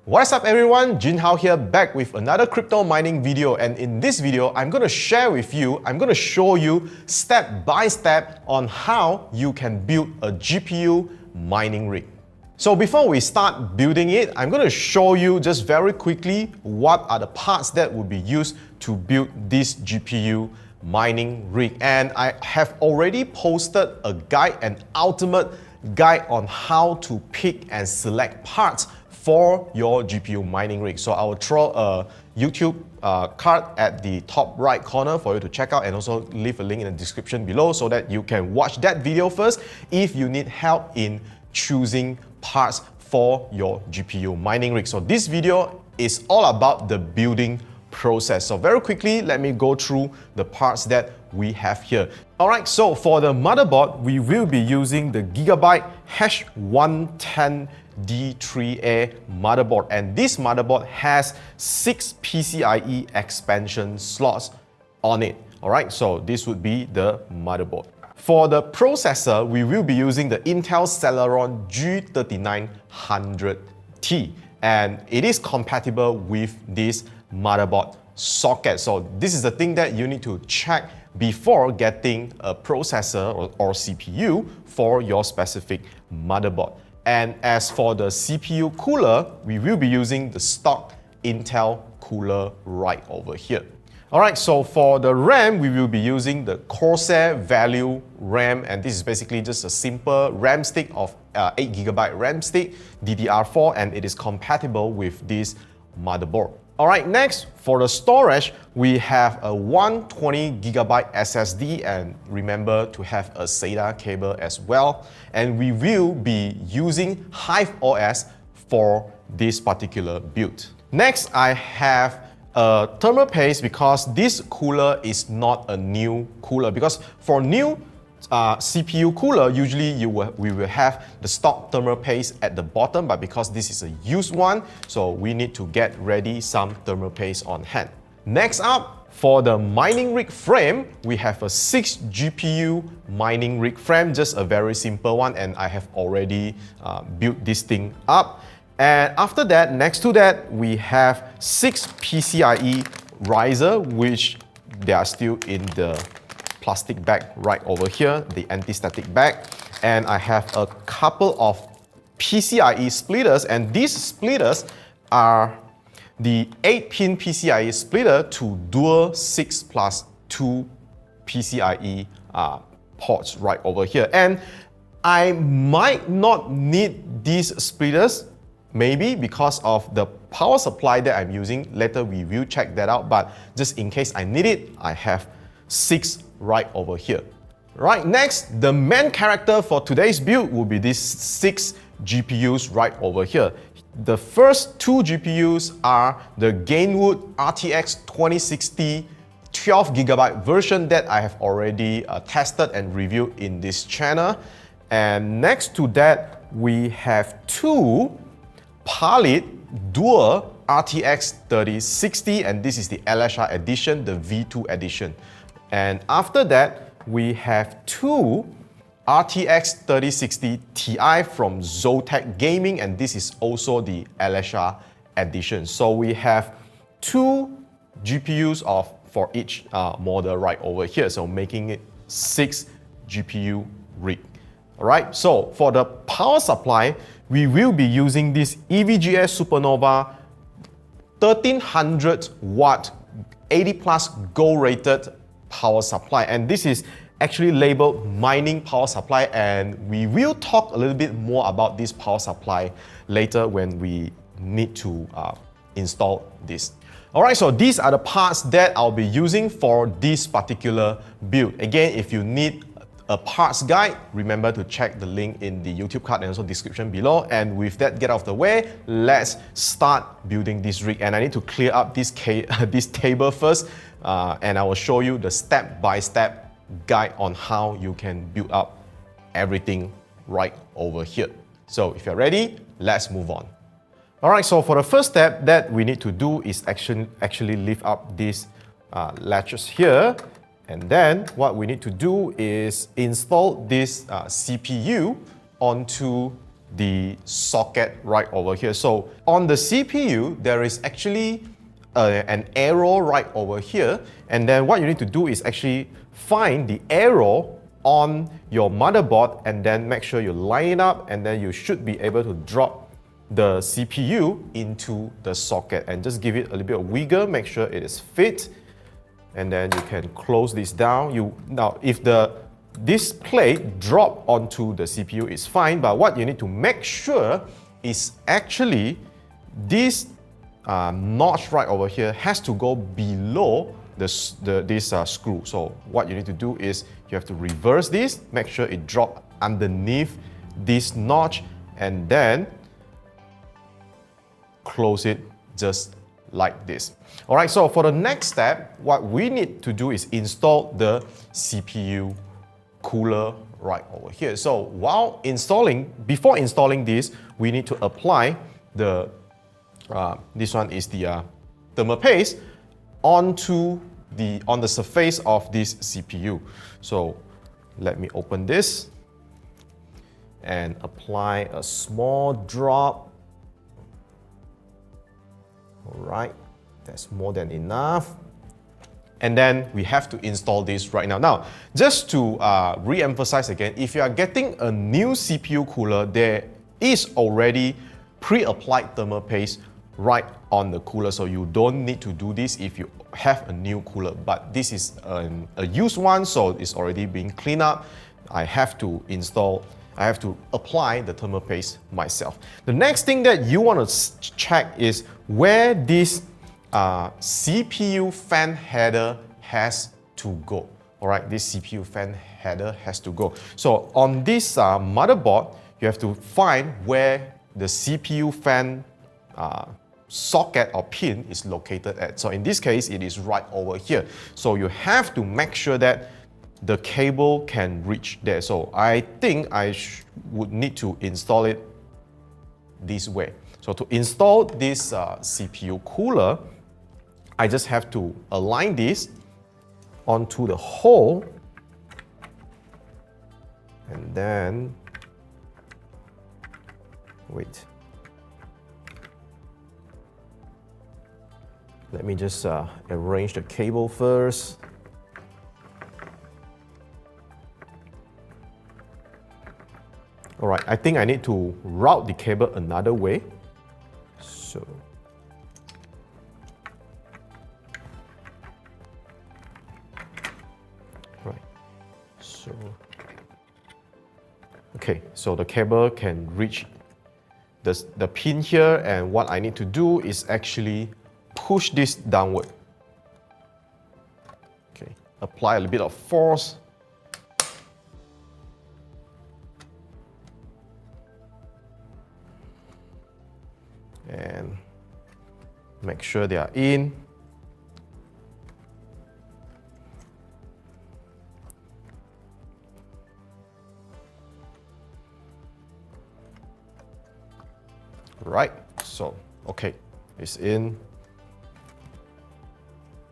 What's up everyone, Jinhao here, back with another crypto mining video, and in this video I'm going to share with you, I'm going to show you step by step on how you can build a GPU mining rig. So before we start building it, I'm going to show you just very quickly what are the parts that will be used to build this GPU mining rig. And I have already posted a guide, an ultimate guide on how to pick and select parts for your GPU mining rig. So I will throw a YouTube card at the top right corner for you to check out, and also leave a link in the description below so that you can watch that video first if you need help in choosing parts for your GPU mining rig. So this video is all about the building process. So very quickly, let me go through the parts that we have here. Alright, so for the motherboard, we will be using the Gigabyte H110D3A motherboard, and this motherboard has 6 PCIe expansion slots on it. Alright, so this would be the motherboard. For the processor, we will be using the Intel Celeron G3900T, and it is compatible with this motherboard socket. So this is the thing that you need to check before getting a processor or CPU for your specific motherboard. And as for the CPU cooler, we will be using the stock Intel cooler right over here. Alright, so for the RAM, we will be using the Corsair Value RAM, and this is basically just a simple RAM stick of 8GB RAM stick, DDR4, and it is compatible with this motherboard. Alright, next, for the storage, we have a 120GB SSD, and remember to have a SATA cable as well. And we will be using HiveOS for this particular build. Next, I have a thermal paste because this cooler is not a new cooler, because for new CPU cooler, usually we will have the stock thermal paste at the bottom, but because this is a used one, so we need to get ready some thermal paste on hand. Next up, for the mining rig frame, we have a 6 GPU mining rig frame, just a very simple one, and I have already built this thing up. And after that, next to that, we have 6 PCIe riser, which they are still in the plastic bag right over here, the anti-static bag. And I have a couple of PCIe splitters, and these splitters are the 8-pin PCIe splitter to dual 6+2 PCIe ports right over here. And I might not need these splitters, maybe because of the power supply that I'm using. Later we will check that out, but just in case I need it, I have 6 right over here. Right, next, the main character for today's build will be these 6 GPUs right over here. The first 2 GPUs are the Gainwood RTX 2060 12GB version that I have already tested and reviewed in this channel. And next to that, we have 2 Palit Dual RTX 3060, and this is the LSR edition, the V2 edition. And after that, we have 2 RTX 3060 Ti from Zotac Gaming, and this is also the LSR edition. So we have 2 GPUs for each model right over here, so making it 6 GPU rig. Alright, so for the power supply, we will be using this EVGA Supernova 1300 watt 80+ gold rated power supply, and this is actually labeled mining power supply, and we will talk a little bit more about this power supply later when we need to install this. Alright, so these are the parts that I'll be using for this particular build. Again, if you need a parts guide, remember to check the link in the YouTube card and also description below. And with that get out of the way, let's start building this rig. And I need to clear up this table first, and I will show you the step-by-step guide on how you can build up everything right over here. So if you're ready, let's move on. Alright, so for the first step that we need to do is actually lift up these latches here. And then what we need to do is install this CPU onto the socket right over here. So on the CPU, there is actually an arrow right over here, and then what you need to do is actually find the arrow on your motherboard and then make sure you line it up, and then you should be able to drop the CPU into the socket and just give it a little bit of wiggle, make sure it is fit, and then you can close this down. Now if this plate drop onto the CPU is fine, but what you need to make sure is actually this notch right over here has to go below this screw. So what you need to do is you have to reverse this, make sure it drop underneath this notch, and then close it just like this. All right, so for the next step, what we need to do is install the CPU cooler right over here. So before installing this, we need to apply this one is the thermal paste on the surface of this CPU. So let me open this and apply a small drop. All right, that's more than enough. And then we have to install this right now. Now, just to re-emphasize again, if you are getting a new CPU cooler, there is already pre-applied thermal paste right on the cooler, so you don't need to do this if you have a new cooler. But this is a used one, so it's already being cleaned up. I have to apply the thermal paste myself. The next thing that you want to check is where this CPU fan header has to go. All right, this CPU fan header has to go. So on this motherboard, you have to find where the CPU fan socket or pin is located at. So in this case, it is right over here. So you have to make sure that the cable can reach there. So I think I would need to install it this way. So to install this CPU cooler, I just have to align this onto the hole, and then wait. Let me just arrange the cable first. All right, I think I need to route the cable another way. So, right. So, okay, so the cable can reach the pin here, and what I need to do is actually push this downward. Okay, apply a little bit of force. And make sure they are in. Right, so, okay, it's in.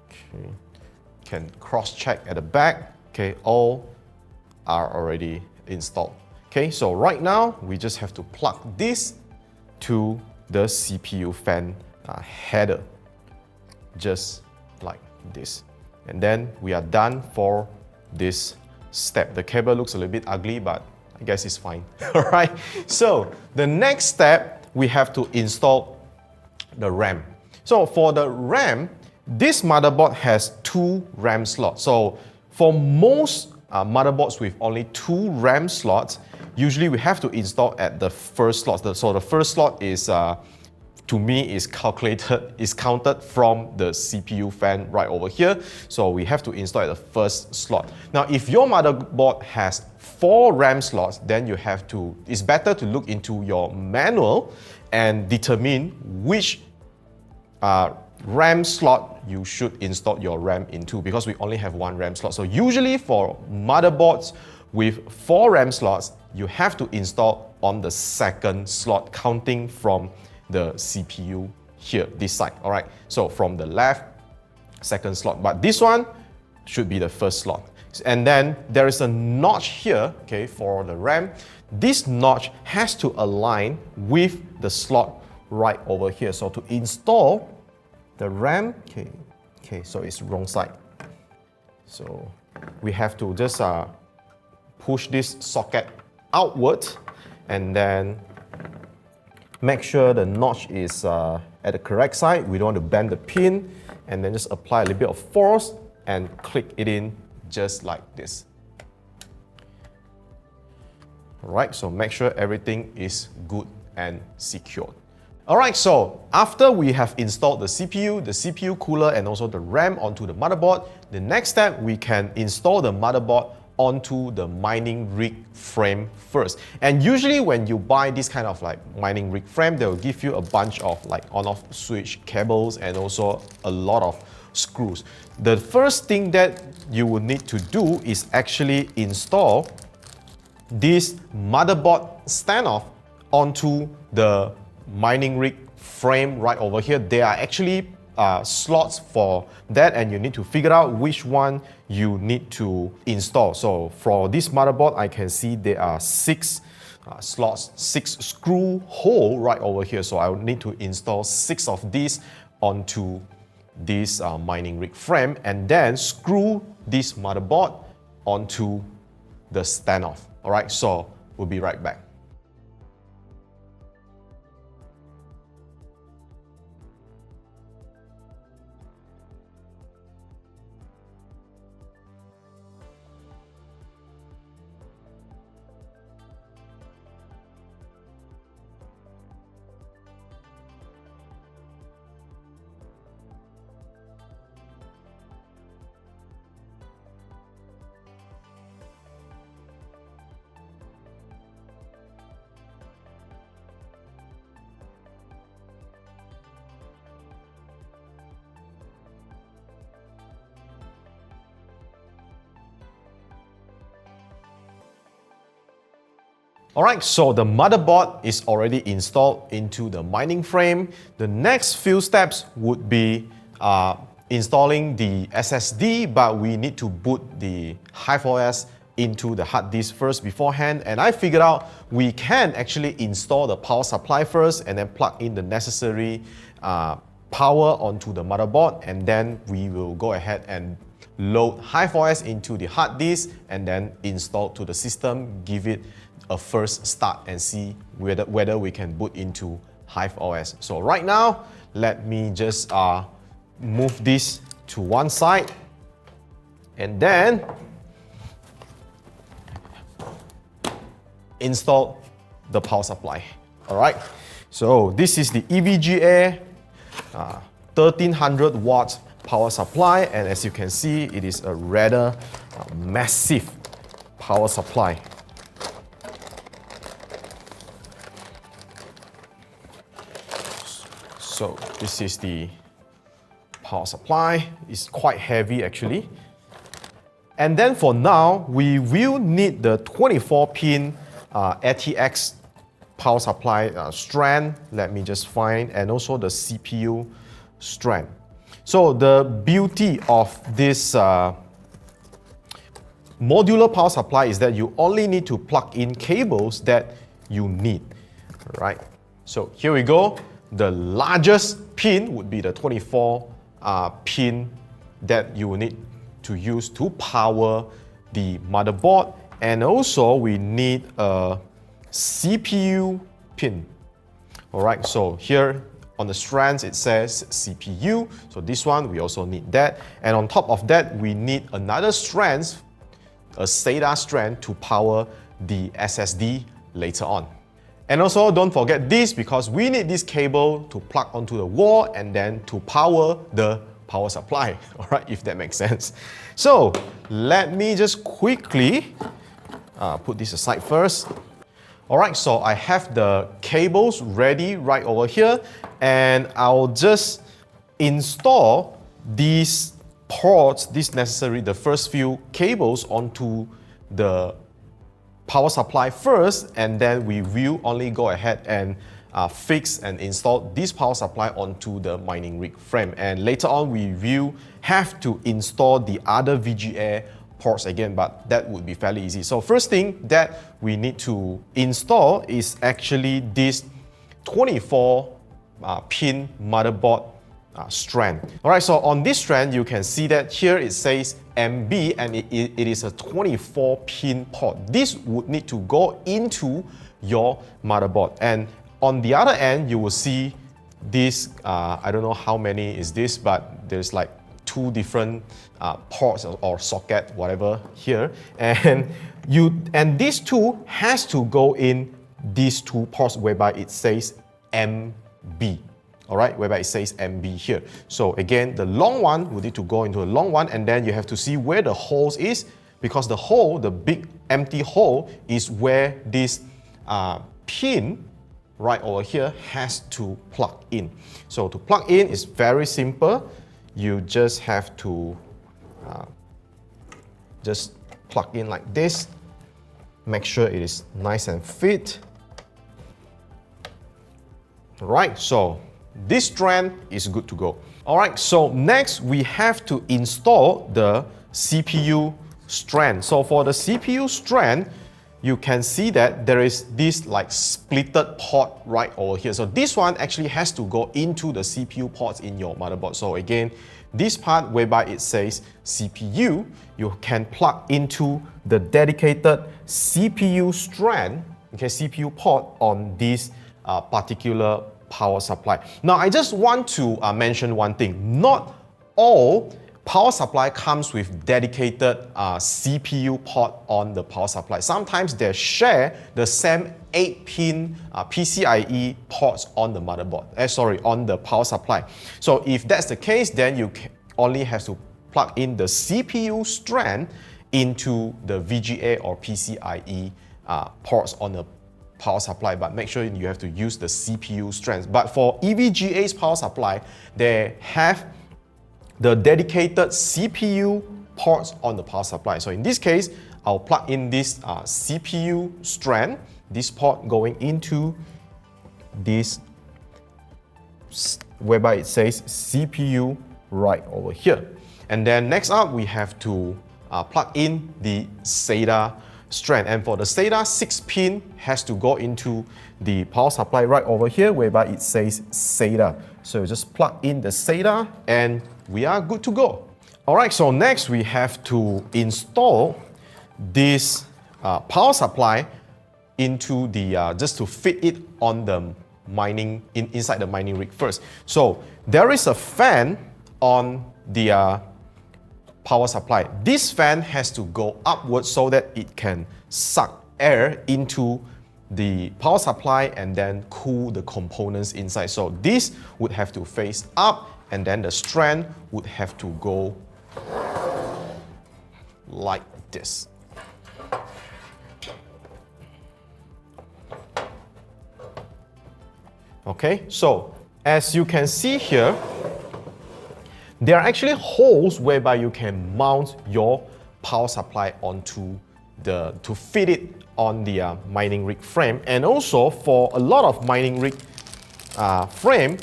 Okay, can cross-check at the back. Okay, all are already installed. Okay, so right now, we just have to plug this to the CPU fan header, just like this. And then we are done for this step. The cable looks a little bit ugly, but I guess it's fine. All right, so the next step, we have to install the RAM. So for the RAM, this motherboard has 2 RAM slots. So for most motherboards with only 2 RAM slots, usually we have to install at the first slot. So the first slot is, to me, is counted from the CPU fan right over here. So we have to install at the first slot. Now, if your motherboard has 4 RAM slots, then it's better to look into your manual and determine which RAM slot you should install your RAM into, because we only have 1 RAM slot. So usually for motherboards with 4 RAM slots, you have to install on the second slot, counting from the CPU here, this side. All right, so from the left, second slot, but this one should be the first slot. And then there is a notch here, okay, for the RAM. This notch has to align with the slot right over here. So to install the RAM, okay, so it's wrong side. So we have to just push this socket outward and then make sure the notch is at the correct side. We don't want to bend the pin, and then just apply a little bit of force and click it in just like this. Alright, so make sure everything is good and secured. Alright, so after we have installed the CPU cooler, and also the RAM onto the motherboard, the next step, we can install the motherboard onto the mining rig frame first. And usually when you buy this kind of like mining rig frame, they will give you a bunch of like on-off switch cables and also a lot of screws. The first thing that you will need to do is actually install this motherboard standoff onto the mining rig frame right over here. There are actually slots for that, and you need to figure out which one you need to install. So for this motherboard, I can see there are 6 slots, 6 screw hole right over here. So I will need to install 6 of these onto this mining rig frame, and then screw this motherboard onto the standoff. All right, so we'll be right back. Alright, so the motherboard is already installed into the mining frame. The next few steps would be installing the SSD, but we need to boot the HiveOS into the hard disk first beforehand. And I figured out we can actually install the power supply first and then plug in the necessary power onto the motherboard, and then we will go ahead and load HiveOS into the hard disk and then install to the system, give it a first start and see whether we can boot into HiveOS. So right now, let me just move this to one side, and then install the power supply. All right, so this is the EVGA 1300 watts power supply, and as you can see, it is a rather massive power supply. So this is the power supply. It's quite heavy actually. And then for now, we will need the 24-pin ATX power supply strand. Let me just find, and also the CPU strand. So the beauty of this modular power supply is that you only need to plug in cables that you need. All right. So here we go. The largest pin would be the 24 pin that you will need to use to power the motherboard, and also we need a CPU pin. All right, so here on the strands it says CPU, so this one we also need that, and on top of that we need another strand, a SATA strand, to power the SSD later on. And also don't forget this, because we need this cable to plug onto the wall and then to power the power supply, all right, if that makes sense. So let me just quickly put this aside first. All right, so I have the cables ready right over here, and I'll just install these ports, the first few cables onto the power supply first, and then we will only go ahead and fix and install this power supply onto the mining rig frame. And later on, we will have to install the other VGA ports again, but that would be fairly easy. So first thing that we need to install is actually this 24 pin motherboard strand. Alright, so on this strand you can see that here it says MB and it is a 24 pin port. This would need to go into your motherboard, and on the other end you will see this, I don't know how many is this, but there's like two different ports or socket, whatever here, and these two has to go in these two ports whereby it says MB. Alright, whereby it says MB here. So again, the long one will need to go into a long one, and then you have to see where the holes is, because the hole, the big empty hole, is where this pin right over here has to plug in. So to plug in is very simple. You just have to just plug in like this. Make sure it is nice and fit. Right, so this strand is good to go. Alright, so next we have to install the CPU strand. So for the CPU strand, you can see that there is this like splitted port right over here. So this one actually has to go into the CPU ports in your motherboard. So again, this part whereby it says CPU, you can plug into the dedicated CPU strand, okay, CPU port on this particular power supply. Now I just want to mention one thing. Not all power supply comes with dedicated CPU port on the power supply. Sometimes they share the same 8-pin PCIe ports on the motherboard. On the power supply. So if that's the case, then you only have to plug in the CPU strand into the VGA or PCIe ports on the power supply, but make sure you have to use the CPU strands. But for EVGA's power supply, they have the dedicated CPU ports on the power supply. So in this case, I'll plug in this CPU strand, this port going into this, whereby it says CPU right over here. And then next up, we have to plug in the SATA strand, and for the SATA, 6-pin has to go into the power supply right over here whereby it says SATA. So just plug in the SATA and we are good to go. Alright, so next we have to install this power supply into the, just to fit it on the mining, inside the mining rig first. So there is a fan on the power supply. This fan has to go upwards so that it can suck air into the power supply and then cool the components inside. So this would have to face up, and then the strand would have to go like this. Okay, so as you can see here, there are actually holes whereby you can mount your power supply onto to fit it on the mining rig frame. And also for a lot of mining rig frame,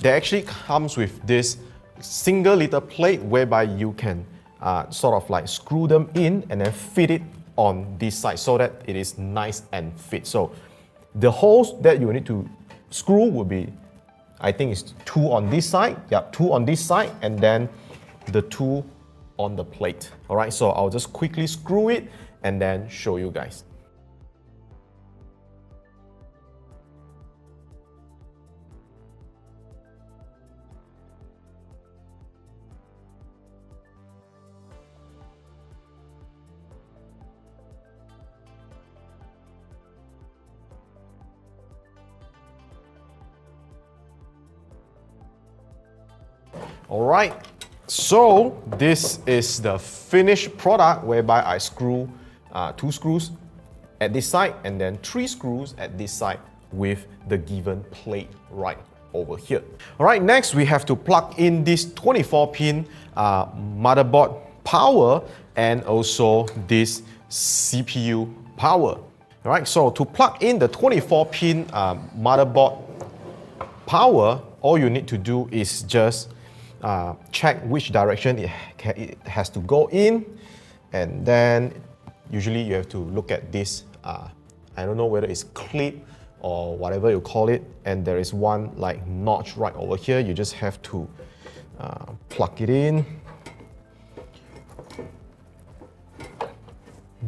they actually comes with this single little plate whereby you can sort of like screw them in and then fit it on this side so that it is nice and fit. So the holes that you need to screw will be, I think it's 2 on this side, 2 on this side, and then the 2 on the plate. Alright, so I'll just quickly screw it and then show you guys. Alright, so this is the finished product whereby I screw 2 screws at this side and then 3 screws at this side with the given plate right over here. Alright, next we have to plug in this 24-pin motherboard power and also this CPU power. Alright, so to plug in the 24-pin motherboard power, all you need to do is just check which direction it has to go in, And then usually you have to look at this, I don't know whether it's clip or whatever you call it, and there is one like notch right over here. You just have to plug it in.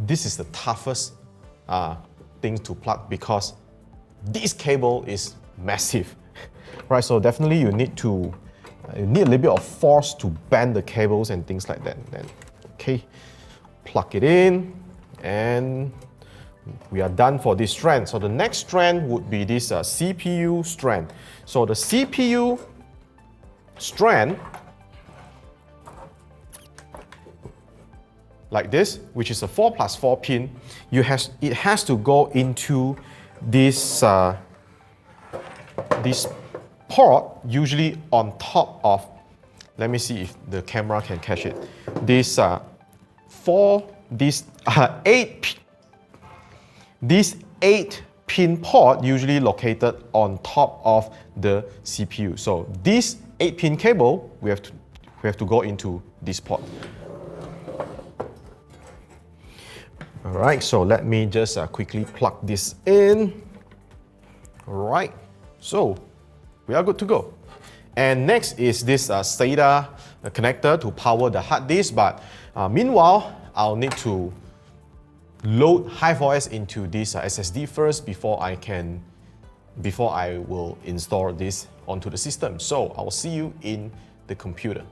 This is the toughest thing to plug because this cable is massive, right? So definitely you need a little bit of force to bend the cables and things like that. Then, okay, plug it in, and we are done for this strand. So the next strand would be this CPU strand. So the CPU strand, like this, which is a 4+4 pin, it has to go into this this port, usually on top of, let me see if the camera can catch it, this 8-pin port usually located on top of the CPU. So this 8-pin cable, we have to go into this port. All right, so let me just quickly plug this in. All right, so we are good to go. And next is this SATA connector to power the hard disk, but meanwhile, I'll need to load HiveOS into this SSD first before I will install this onto the system. So I'll see you in the computer.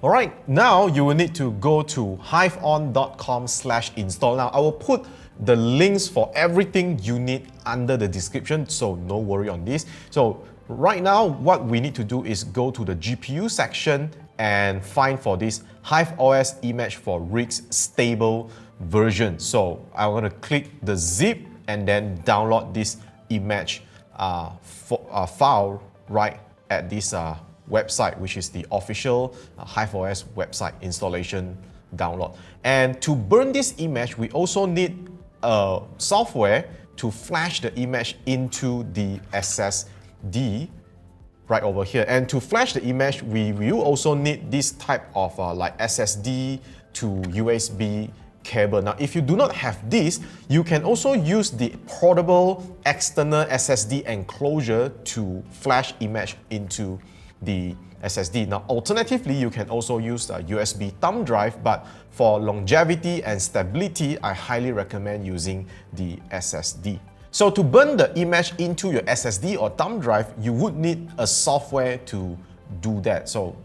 All right, now you will need to go to hiveon.com/install. Now I will put the links for everything you need under the description, so no worry on this. So right now, what we need to do is go to the GPU section and find for this HiveOS image for RIGS stable version. So I'm going to click the zip and then download this image file right at this website, which is the official HiveOS website installation download. And to burn this image, we also need software to flash the image into the SSD right over here. And to flash the image, we will also need this type of like SSD to USB cable. Now, if you do not have this, you can also use the portable external SSD enclosure to flash image into the SSD. Now, alternatively, you can also use a USB thumb drive, but for longevity and stability, I highly recommend using the SSD. So to burn the image into your SSD or thumb drive, you would need a software to do that. So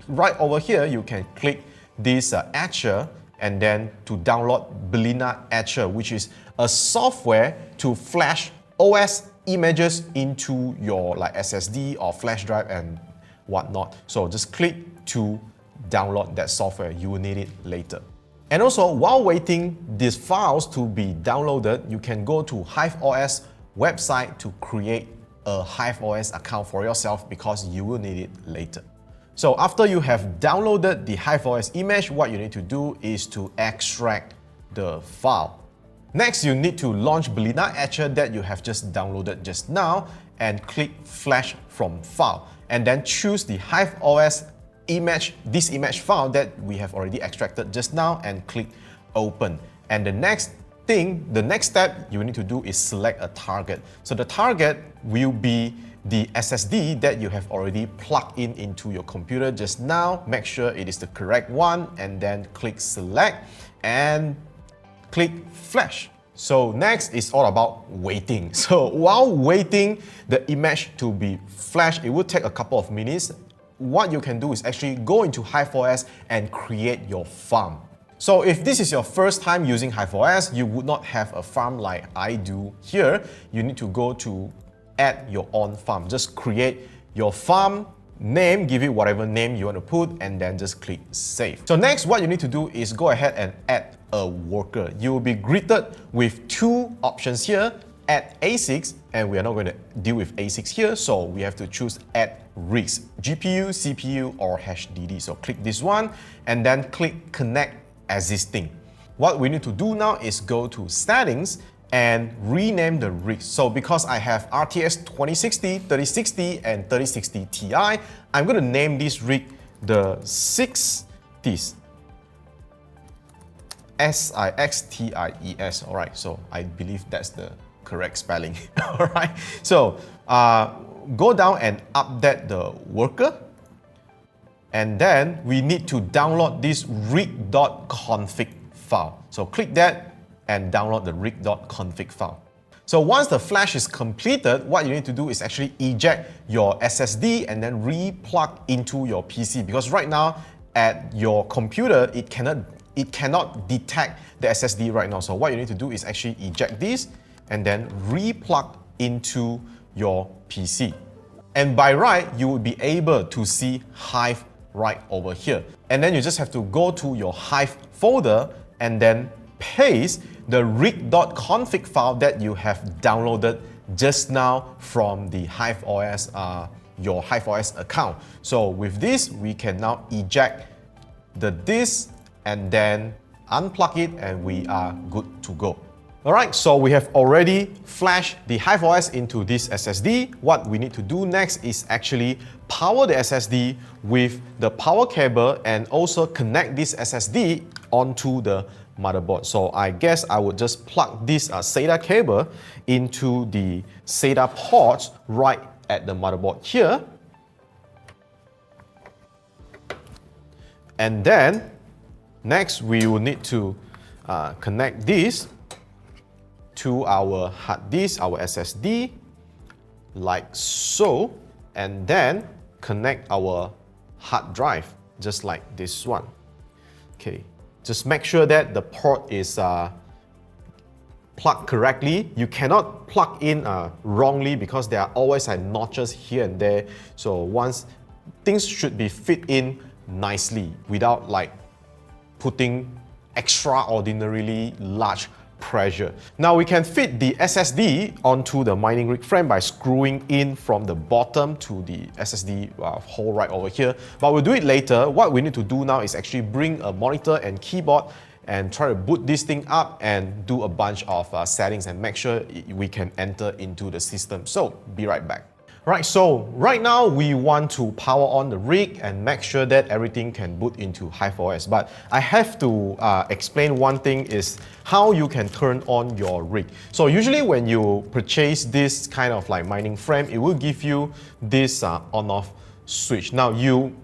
right over here, you can click this Etcher and then to download Belina Etcher, which is a software to flash OS images into your like SSD or flash drive and whatnot. So just click to download that software. You will need it later. And also, while waiting these files to be downloaded, you can go to HiveOS website to create a HiveOS account for yourself because you will need it later. So after you have downloaded the HiveOS image, what you need to do is to extract the file. Next, you need to launch Belina Etcher that you have just downloaded just now and click Flash from File. And then choose the HiveOS image, this image file that we have already extracted just now, and click Open. And the next step you need to do is select a target. So the target will be the SSD that you have already plugged into your computer just now. Make sure it is the correct one, and then click Select and click Flash. So next is all about waiting. So while waiting the image to be flashed, it will take a couple of minutes. What you can do is actually go into HiveOS and create your farm. So if this is your first time using HiveOS, you would not have a farm like I do here. You need to go to add your own farm. Just create your farm name, give it whatever name you want to put, and then just click Save. So next, what you need to do is go ahead and add a worker. You will be greeted with two options here, add ASICs, and we are not going to deal with ASICs here, so we have to choose add RIGS, GPU, CPU, or HDD. So click this one, and then click Connect Existing. What we need to do now is go to Settings and rename the RIGS. So because I have RTX 2060, 3060, and 3060 Ti, I'm going to name this rig the 60s. SIXTIES. All right, so I believe that's the correct spelling. All right, so go down and update the worker. And then we need to download this rig.config file. So click that and download the rig.config file. So once the flash is completed, what you need to do is actually eject your SSD and then re-plug into your PC, because right now at your computer, it cannot detect the SSD right now. So what you need to do is actually eject this and then re-plug into your PC. And by right, you will be able to see Hive right over here. And then you just have to go to your Hive folder and then paste the rig.config file that you have downloaded just now from the HiveOS, your HiveOS account. So with this, we can now eject the disk and then unplug it, and we are good to go. Alright, so we have already flashed the HiveOS into this SSD. What we need to do next is actually power the SSD with the power cable and also connect this SSD onto the motherboard. So I guess I would just plug this SATA cable into the SATA ports right at the motherboard here. And then next we will need to connect this to our hard disk, our SSD, like so, and then connect our hard drive, just like this one. Okay, just make sure that the port is plugged correctly. You cannot plug in wrongly, because there are always notches here and there. So once things should be fit in nicely without like putting extraordinarily large pressure. Now we can fit the SSD onto the mining rig frame by screwing in from the bottom to the SSD hole right over here. But we'll do it later. What we need to do now is actually bring a monitor and keyboard and try to boot this thing up and do a bunch of settings and make sure we can enter into the system. So be right back. Right, so right now we want to power on the rig and make sure that everything can boot into HiveOS. But I have to explain one thing is how you can turn on your rig. So usually when you purchase this kind of like mining frame, it will give you this on-off switch. Now you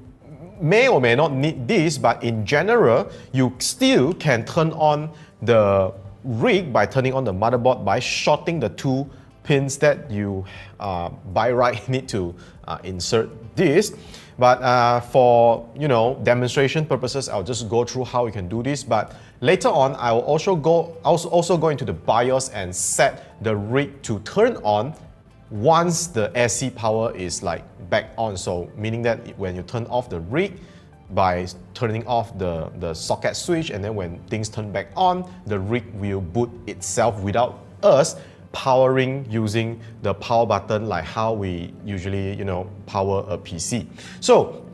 may or may not need this, but in general, you still can turn on the rig by turning on the motherboard by shorting the two pins that you by right need to insert this. But for demonstration purposes, I'll just go through how we can do this. But later on, I will also go into the BIOS and set the rig to turn on once the AC power is like back on. So meaning that when you turn off the rig by turning off the socket switch, and then when things turn back on, the rig will boot itself without us powering using the power button like how we usually power a PC. So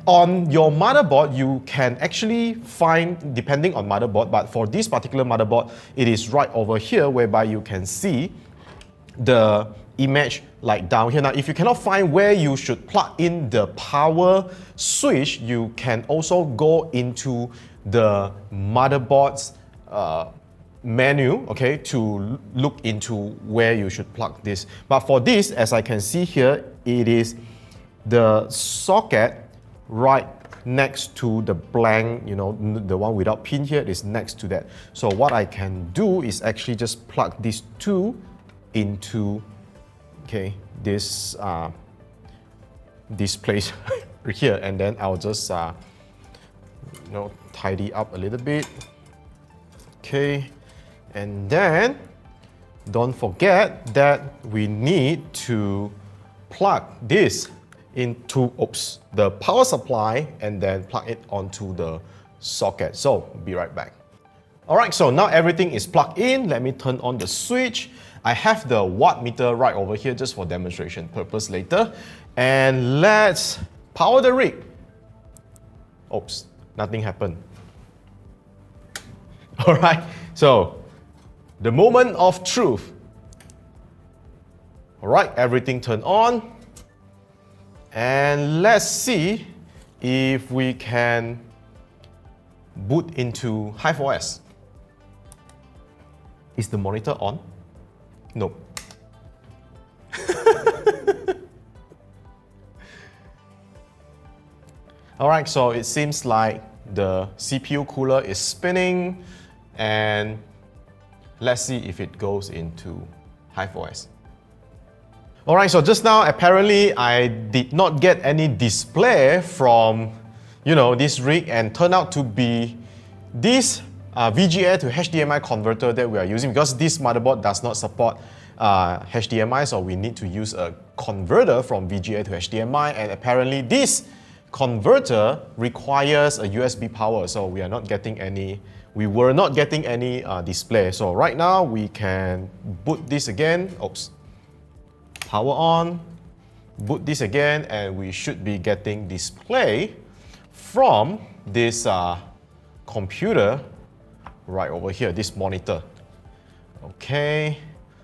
on your motherboard, you can actually find, depending on motherboard, but for this particular motherboard, it is right over here, whereby you can see the image like down here. Now, if you cannot find where you should plug in the power switch, you can also go into the motherboard's menu, okay, to look into where you should plug this. But for this, as I can see here, it is the socket right next to the blank, the one without pin here is next to that. So what I can do is actually just plug these two into, okay, this place here, and then I'll just tidy up a little bit. Okay, and then don't forget that we need to plug this into the power supply and then plug it onto the socket. So be right back. Alright, so now everything is plugged in. Let me turn on the switch. I have the watt meter right over here just for demonstration purpose later. And let's power the rig. Oops, nothing happened. Alright, so the moment of truth. Alright, everything turned on. And let's see if we can boot into HiveOS. Is the monitor on? Nope. Alright, so it seems like the CPU cooler is spinning, and let's see if it goes into HiveOS. Alright, so just now apparently I did not get any display from this rig, and turned out to be this VGA to HDMI converter that we are using, because this motherboard does not support HDMI, so we need to use a converter from VGA to HDMI, and apparently this converter requires a USB power, so we were not getting any display. So right now we can boot this again. Oops. Power on, boot this again, and we should be getting display from this computer right over here, this monitor. Okay.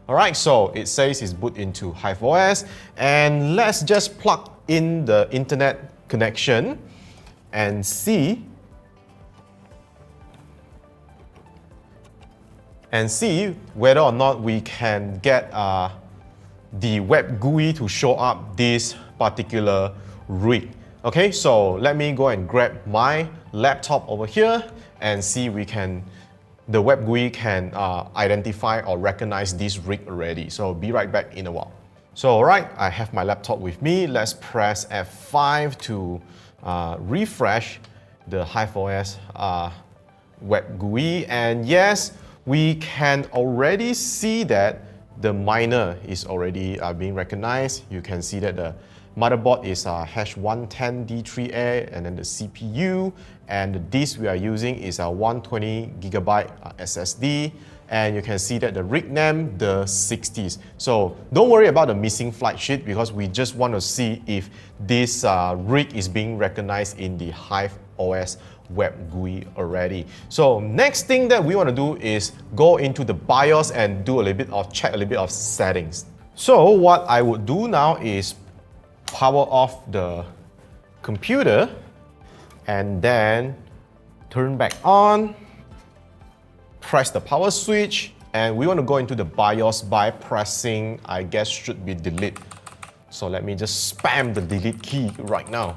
Alright, so it says it's boot into HiveOS, and let's just plug in the internet connection and see whether or not we can get the web GUI to show up this particular rig. Okay, so let me go and grab my laptop over here and see the web GUI can identify or recognize this rig already. So be right back in a while. So alright, I have my laptop with me. Let's press F5 to refresh the HiveOS web GUI, and yes, we can already see that the miner is already being recognized. You can see that the motherboard is H110D3A, and then the CPU and the disk we are using is a 120GB SSD, and you can see that the rig name, the 60s. So don't worry about the missing flight sheet, because we just want to see if this rig is being recognized in the HiveOS web GUI already. So next thing that we want to do is go into the BIOS and do check a little bit of settings. So what I would do now is power off the computer and then turn back on, press the power switch, and we want to go into the BIOS by pressing, I guess should be delete. So let me just spam the delete key right now.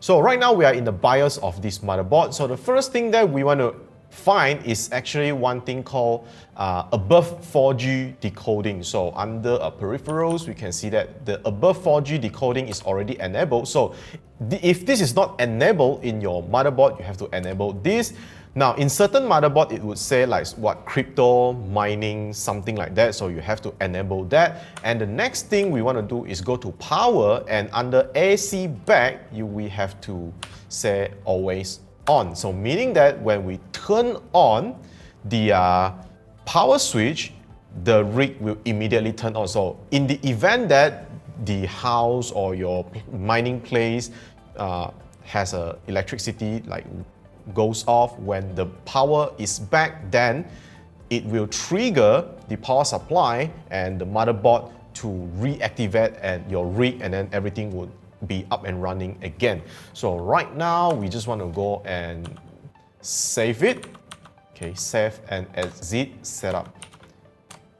So right now we are in the BIOS of this motherboard. So the first thing that we want to find is actually one thing called above 4G decoding. So under peripherals, we can see that the above 4G decoding is already enabled. So if this is not enabled in your motherboard, you have to enable this. Now, in certain motherboard, it would say like what crypto mining, something like that. So you have to enable that. And the next thing we want to do is go to power, and under AC back, we have to say always on. So meaning that when we turn on the power switch, the rig will immediately turn on. So in the event that the house or your mining place has electricity like goes off, when the power is back, then it will trigger the power supply and the motherboard to reactivate and your rig, and then everything would be up and running again. So right now we just want to go and save it. Okay, save and exit setup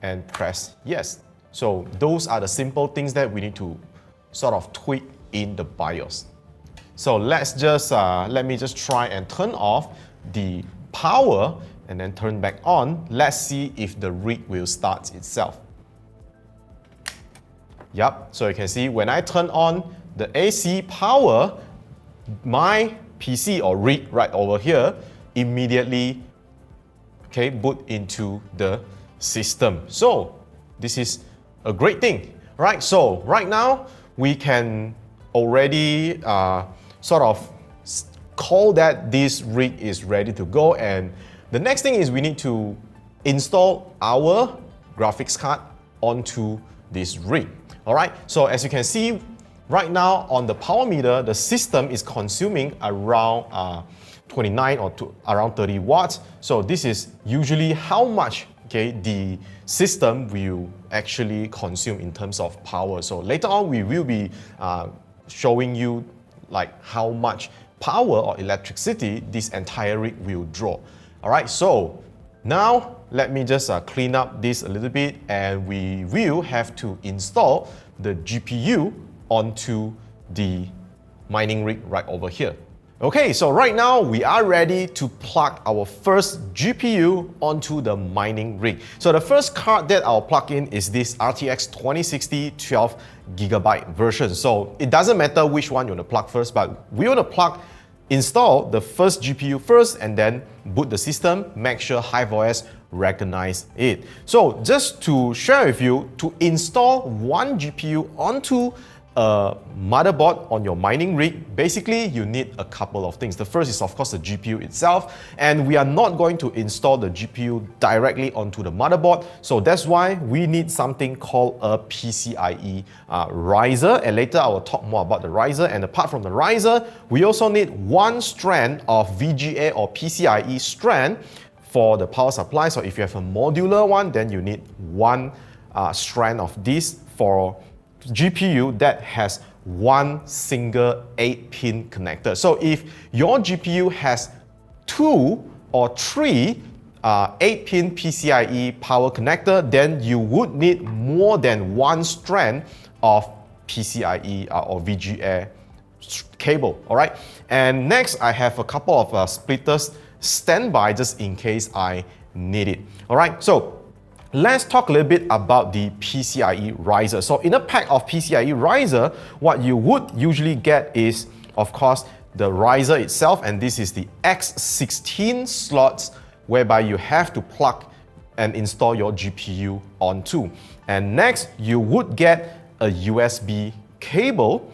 and press yes. So those are the simple things that we need to sort of tweak in the BIOS. So let's just let me just try and turn off the power and then turn back on. Let's see if the rig will start itself. Yep, so you can see when I turn on the AC power, my PC or rig right over here immediately boot into the system. So this is a great thing, right? So right now we can already sort of call that this rig is ready to go, and the next thing is we need to install our graphics card onto this rig. All right, so as you can see right now on the power meter, the system is consuming around 29 or around 30 watts. So this is usually how much the system will actually consume in terms of power. So later on we will be showing you like how much power or electricity this entire rig will draw. All right, so now let me just clean up this a little bit, and we will have to install the GPU onto the mining rig right over here. Okay, so right now we are ready to plug our first GPU onto the mining rig. So the first card that I'll plug in is this RTX 2060 12GB version. So it doesn't matter which one you want to plug first, but we want to install the first GPU first and then boot the system, make sure HiveOS recognize it. So just to share with you, to install one GPU onto a motherboard on your mining rig, basically you need a couple of things. The first is of course the GPU itself, and we are not going to install the GPU directly onto the motherboard, so that's why we need something called a PCIe riser, and later I will talk more about the riser. And apart from the riser, we also need one strand of VGA or PCIe strand for the power supply. So if you have a modular one, then you need one strand of this for GPU that has one single 8-pin connector. So if your GPU has 2 or 3 8-pin PCIe power connector, then you would need more than one strand of PCIe or VGA cable. All right. And next, I have a couple of splitters standby just in case I need it. All right. So let's talk a little bit about the PCIe riser. So in a pack of PCIe riser, what you would usually get is, of course, the riser itself, and this is the X16 slots whereby you have to plug and install your GPU onto. And next, you would get a USB cable,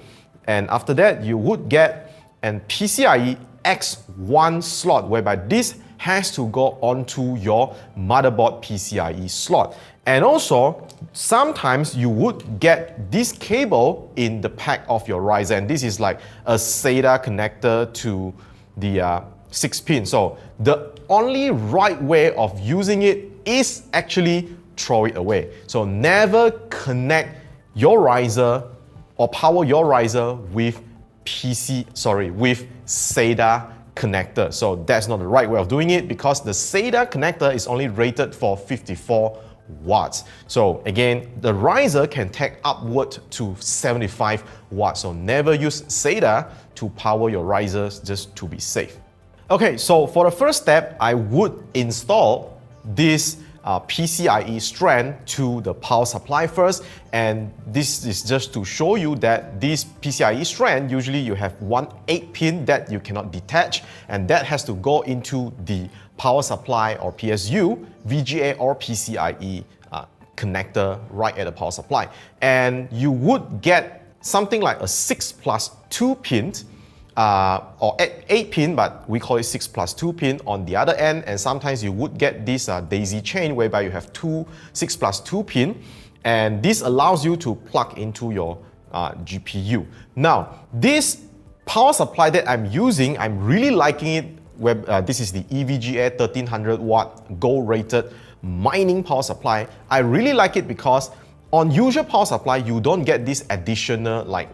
and after that, you would get an PCIe X1 slot whereby this has to go onto your motherboard PCIe slot. And also, sometimes you would get this cable in the pack of your riser, and this is like a SATA connector to the 6-pin. So the only right way of using it is actually throw it away. So never connect your riser or power your riser with with SATA connector. So that's not the right way of doing it, because the SATA connector is only rated for 54 watts. So again, the riser can take upward to 75 watts. So never use SATA to power your risers, just to be safe. Okay, so for the first step, I would install this PCIe strand to the power supply first, and this is just to show you that this PCIe strand, usually you have one 8-pin that you cannot detach, and that has to go into the power supply or PSU, VGA or PCIe connector right at the power supply. And you would get something like a 6+2 pin or 8-pin, but we call it 6+2 pin on the other end. And sometimes you would get this daisy chain whereby you have two 6+2 pin, and this allows you to plug into your GPU. Now, this power supply that I'm using, I'm really liking it. This is the EVGA 1300 watt gold rated mining power supply. I really like it because on usual power supply, you don't get this additional like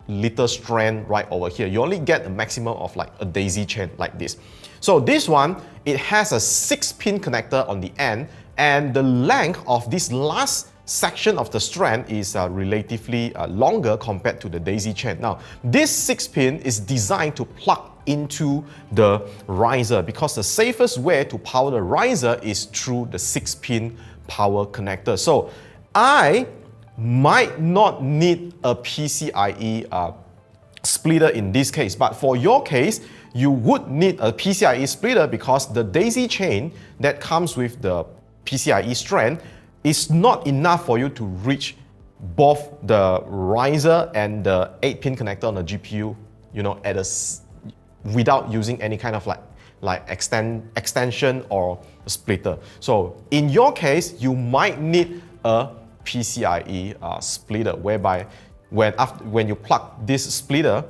little strand right over here. You only get a maximum of like a daisy chain like this. So this one, it has a 6-pin connector on the end, and the length of this last section of the strand is relatively longer compared to the daisy chain. Now, this 6-pin is designed to plug into the riser, because the safest way to power the riser is through the 6-pin power connector. So I might not need a PCIe splitter in this case, but for your case, you would need a PCIe splitter, because the daisy chain that comes with the PCIe strand is not enough for you to reach both the riser and the 8-pin connector on the GPU, you know, without using any kind of like extension or a splitter. So in your case, you might need a PCIe splitter, whereby when you plug this splitter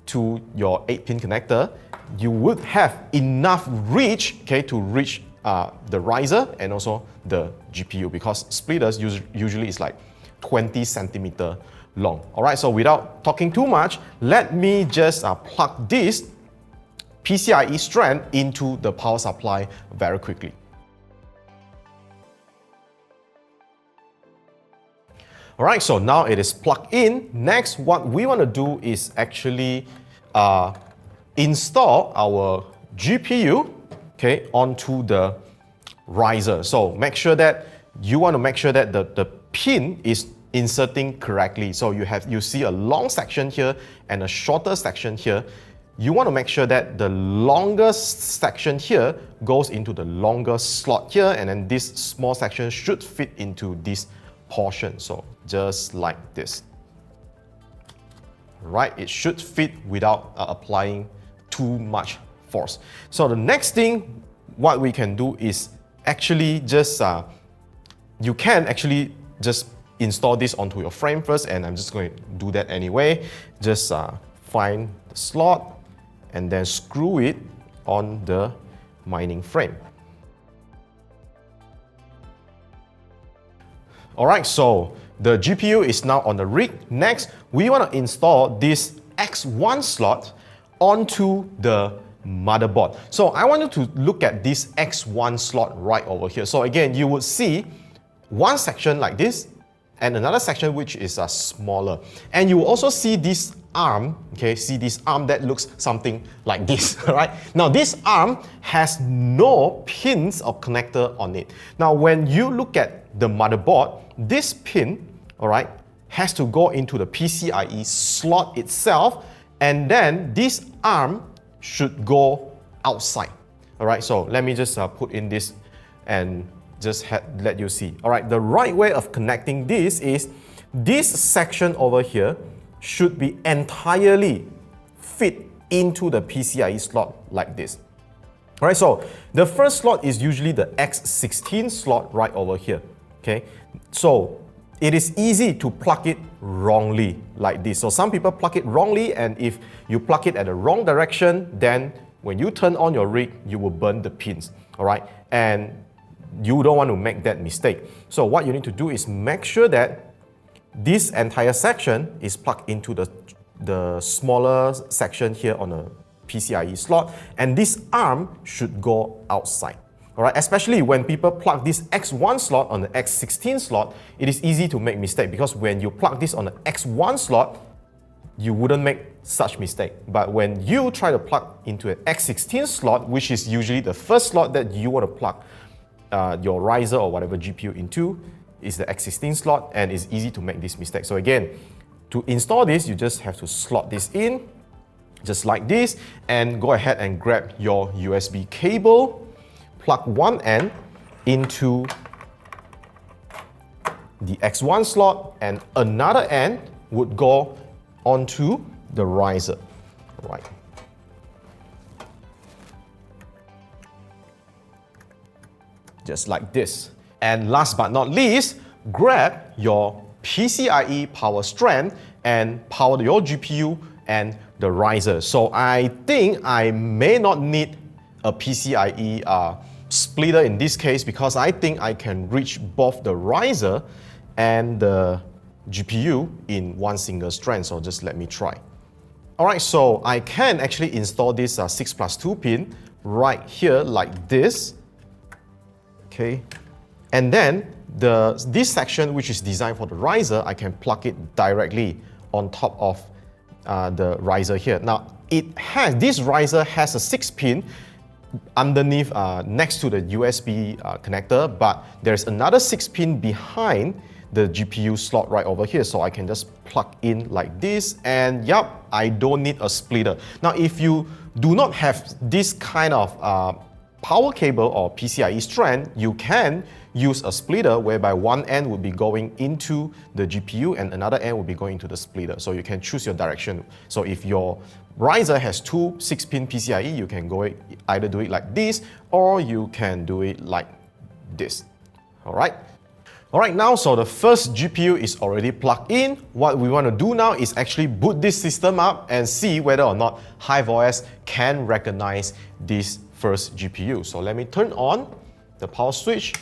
to your 8-pin connector, you would have enough reach, okay, to reach the riser and also the GPU, because splitters usually is like 20 centimeter long. All right, so without talking too much, let me just plug this PCIe strand into the power supply very quickly. Alright, so now it is plugged in. Next, what we want to do is actually install our GPU, okay, onto the riser. So make sure that you want to make sure that the pin is inserting correctly. So you see a long section here and a shorter section here. You want to make sure that the longest section here goes into the longer slot here, and then this small section should fit into this portion. So just like this. Right, it should fit without applying too much force. So the next thing what we can do is actually just you can actually just install this onto your frame first, and I'm just going to do that anyway. Just find the slot and then screw it on the mining frame. Alright, so the GPU is now on the rig. Next, we want to install this X1 slot onto the motherboard. So I want you to look at this X1 slot right over here. So again, you would see one section like this and another section which is smaller. And you will also see this arm, okay, see this arm that looks something like this, right? Now this arm has no pins or connector on it. Now when you look at the motherboard, this pin, all right, has to go into the PCIe slot itself, and then this arm should go outside. All right, so let me just put in this and just let you see. All right, the right way of connecting this is this section over here should be entirely fit into the PCIe slot like this. All right, so the first slot is usually the X16 slot right over here. Okay, so it is easy to plug it wrongly like this. So some people plug it wrongly, and if you plug it at the wrong direction, then when you turn on your rig, you will burn the pins. All right, and you don't want to make that mistake. So what you need to do is make sure that this entire section is plugged into the smaller section here on a PCIe slot, and this arm should go outside. All right, especially when people plug this X1 slot on the X16 slot, it is easy to make mistake, because when you plug this on the X1 slot, you wouldn't make such mistake. But when you try to plug into an X16 slot, which is usually the first slot that you want to plug your riser or whatever GPU into, is the X16 slot, and it's easy to make this mistake. So again, to install this, you just have to slot this in, just like this, and go ahead and grab your USB cable, plug one end into the X1 slot, and another end would go onto the riser. Right. Just like this. And last but not least, grab your PCIe power strand and power your GPU and the riser. So I think I may not need a PCIe splitter in this case, because I think I can reach both the riser and the GPU in one single strand. So just let me try. Alright, so I can actually install this 6+2 pin right here like this. Okay. And then this section, which is designed for the riser, I can plug it directly on top of the riser here. Now, this riser has a 6-pin underneath, next to the USB connector, but there's another 6-pin behind the GPU slot right over here. So I can just plug in like this, and yup, I don't need a splitter. Now, if you do not have this kind of power cable or PCIe strand, you can use a splitter whereby one end would be going into the GPU and another end will be going into the splitter. So you can choose your direction. So if your riser has two 6-pin PCIe, you can either do it like this, or you can do it like this. Alright, now so the first GPU is already plugged in. What we want to do now is actually boot this system up and see whether or not HiveOS can recognize this first GPU. So let me turn on the power switch.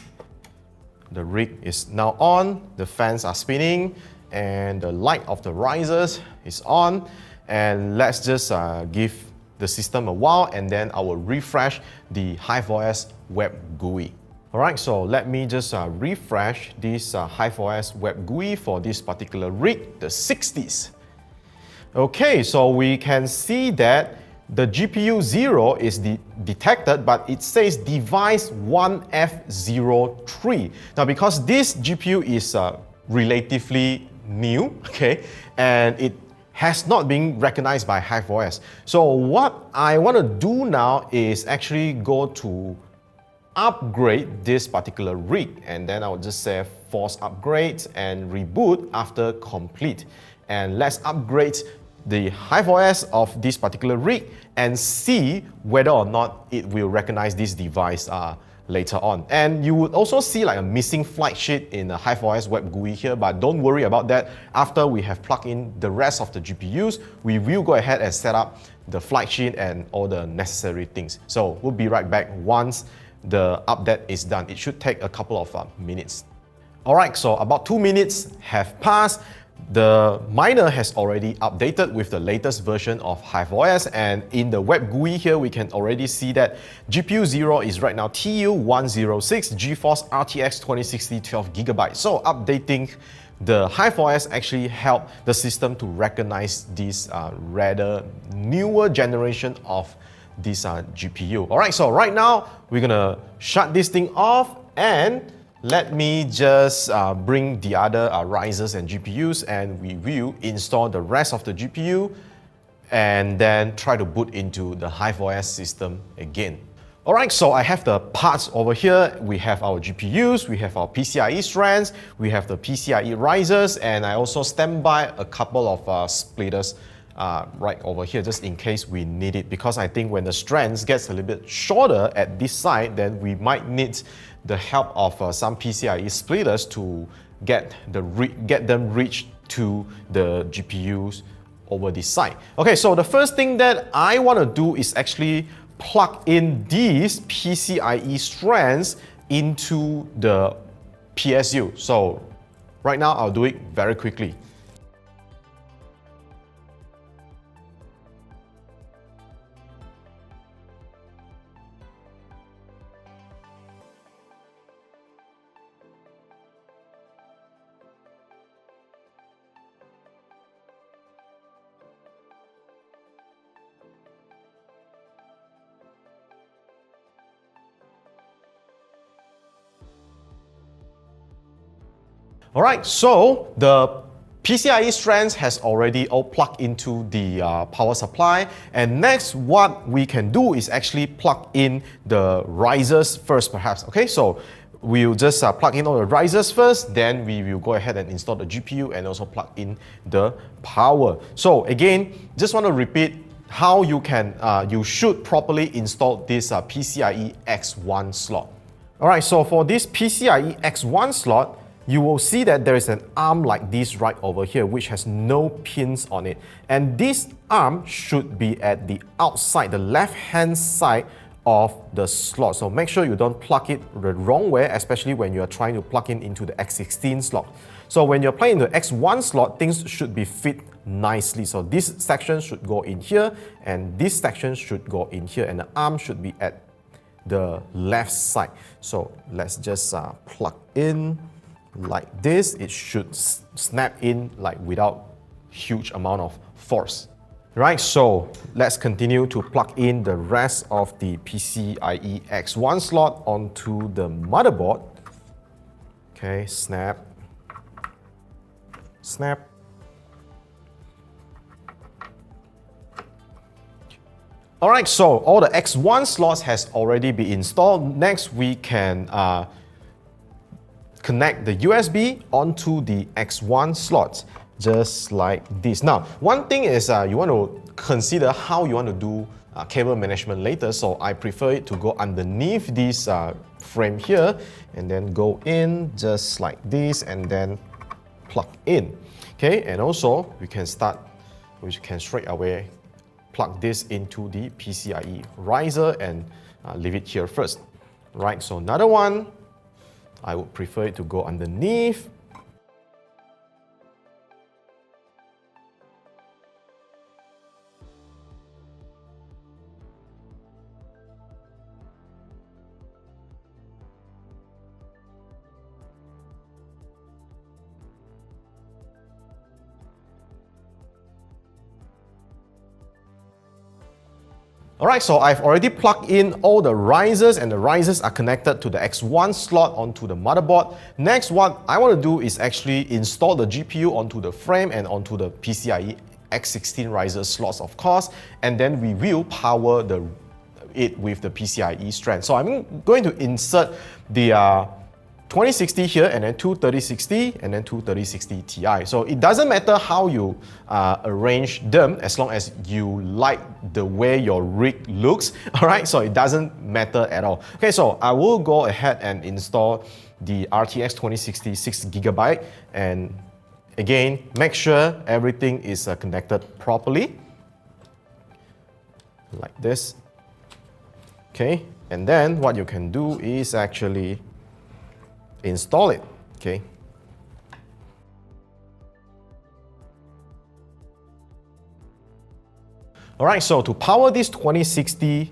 The rig is now on, the fans are spinning, and the light of the risers is on. And let's just give the system a while, and then I will refresh the HiveOS web GUI. Alright, so let me just refresh this HiveOS web GUI for this particular rig, the 60s. Okay, so we can see that the GPU 0 is detected, but it says device 1F03. Now, because this GPU is relatively new, okay, and it has not been recognized by HiveOS. So what I want to do now is actually go to upgrade this particular rig, and then I will just say force upgrade and reboot after complete. And let's upgrade the HiveOS of this particular rig and see whether or not it will recognize this device later on. And you would also see like a missing flight sheet in the HiveOS web GUI here, but don't worry about that. After we have plugged in the rest of the GPUs, we will go ahead and set up the flight sheet and all the necessary things. So we'll be right back once the update is done. It should take a couple of minutes. Alright, so about 2 minutes have passed. The miner has already updated with the latest version of HiveOS, and in the web GUI here we can already see that GPU 0 is right now TU106 GeForce RTX 2060 12GB. So updating the HiveOS actually helped the system to recognize this rather newer generation of this GPU. Alright, so right now we're gonna shut this thing off, and let me just bring the other risers and GPUs, and we will install the rest of the GPU and then try to boot into the HiveOS system again. Alright, so I have the parts over here. We have our GPUs, we have our PCIe strands, we have the PCIe risers, and I also stand by a couple of splitters right over here just in case we need it, because I think when the strands gets a little bit shorter at this side, then we might need the help of some PCIe splitters to get them reached to the GPUs over this side. Okay, so the first thing that I want to do is actually plug in these PCIe strands into the PSU. So right now I'll do it very quickly. Alright, so the PCIe strands has already all plugged into the power supply, and next what we can do is actually plug in the risers first perhaps. Okay, so we'll just plug in all the risers first, then we will go ahead and install the GPU and also plug in the power. So again, just want to repeat how you can, you should properly install this PCIe X1 slot. Alright, so for this PCIe X1 slot, you will see that there is an arm like this right over here which has no pins on it, and this arm should be at the outside, the left hand side of the slot. So make sure you don't plug it the wrong way, especially when you are trying to plug in into the X16 slot. So when you're playing the X1 slot, things should be fit nicely. So this section should go in here, and this section should go in here, and the arm should be at the left side. So let's just plug in like this. It should snap in like without huge amount of force. Right, so let's continue to plug in the rest of the PCIe X1 slot onto the motherboard. Okay, snap, snap. Alright, so all the X1 slots has already been installed. Next, we can connect the USB onto the X1 slots, just like this. Now, one thing is you want to consider how you want to do cable management later, so I prefer it to go underneath this frame here, and then go in just like this, and then plug in. Okay, and also we can straight away plug this into the PCIe riser and leave it here first. Right, so another one, I would prefer it to go underneath. Alright, so I've already plugged in all the risers, and the risers are connected to the X1 slot onto the motherboard. Next, what I want to do is actually install the GPU onto the frame and onto the PCIe X16 riser slots, of course, and then we will power it with the PCIe strand. So I'm going to insert the 2060 here, and then two 3060, and then two 3060 Ti. So it doesn't matter how you arrange them, as long as you like the way your rig looks. Alright, so it doesn't matter at all. Okay, so I will go ahead and install the RTX 2060 6GB, and again, make sure everything is connected properly, like this. Okay, and then what you can do is actually install it. Okay. Alright, so to power this 2060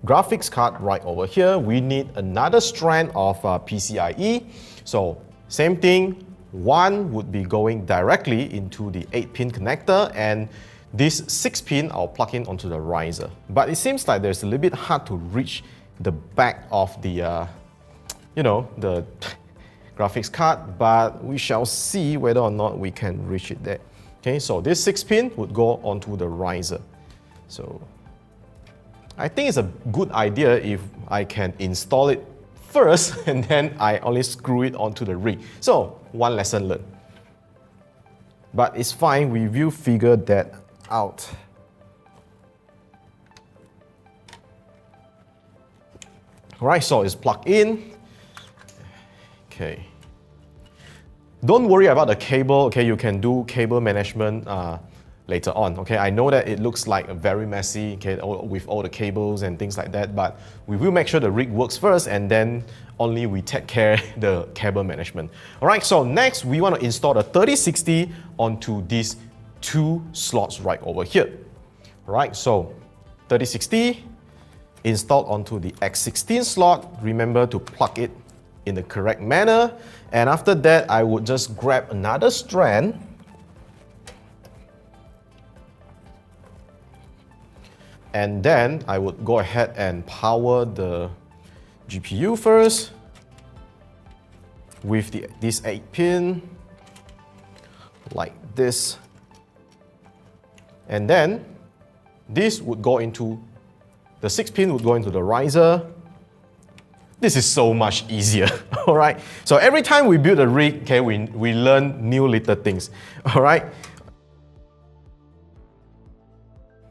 graphics card right over here, we need another strand of PCIe. So same thing, one would be going directly into the 8-pin connector, and this 6-pin I'll plug in onto the riser. But it seems like there's a little bit hard to reach the back of the the graphics card, but we shall see whether or not we can reach it there. Okay, so this 6-pin would go onto the riser. So I think it's a good idea if I can install it first and then I only screw it onto the rig. So one lesson learned. But it's fine, we will figure that out. Alright, so it's plugged in. Okay. Don't worry about the cable. Okay, you can do cable management later on. Okay, I know that it looks like very messy, okay, with all the cables and things like that, but we will make sure the rig works first, and then only we take care the cable management. All right, so next we want to install the 3060 onto these two slots right over here. All right, so 3060 installed onto the X16 slot. Remember to plug it in the correct manner, and after that I would just grab another strand and then I would go ahead and power the GPU first with this 8-pin like this, and then this would go into the 6-pin would go into the riser. This is so much easier, all right? So every time we build a rig, okay, we learn new little things, all right?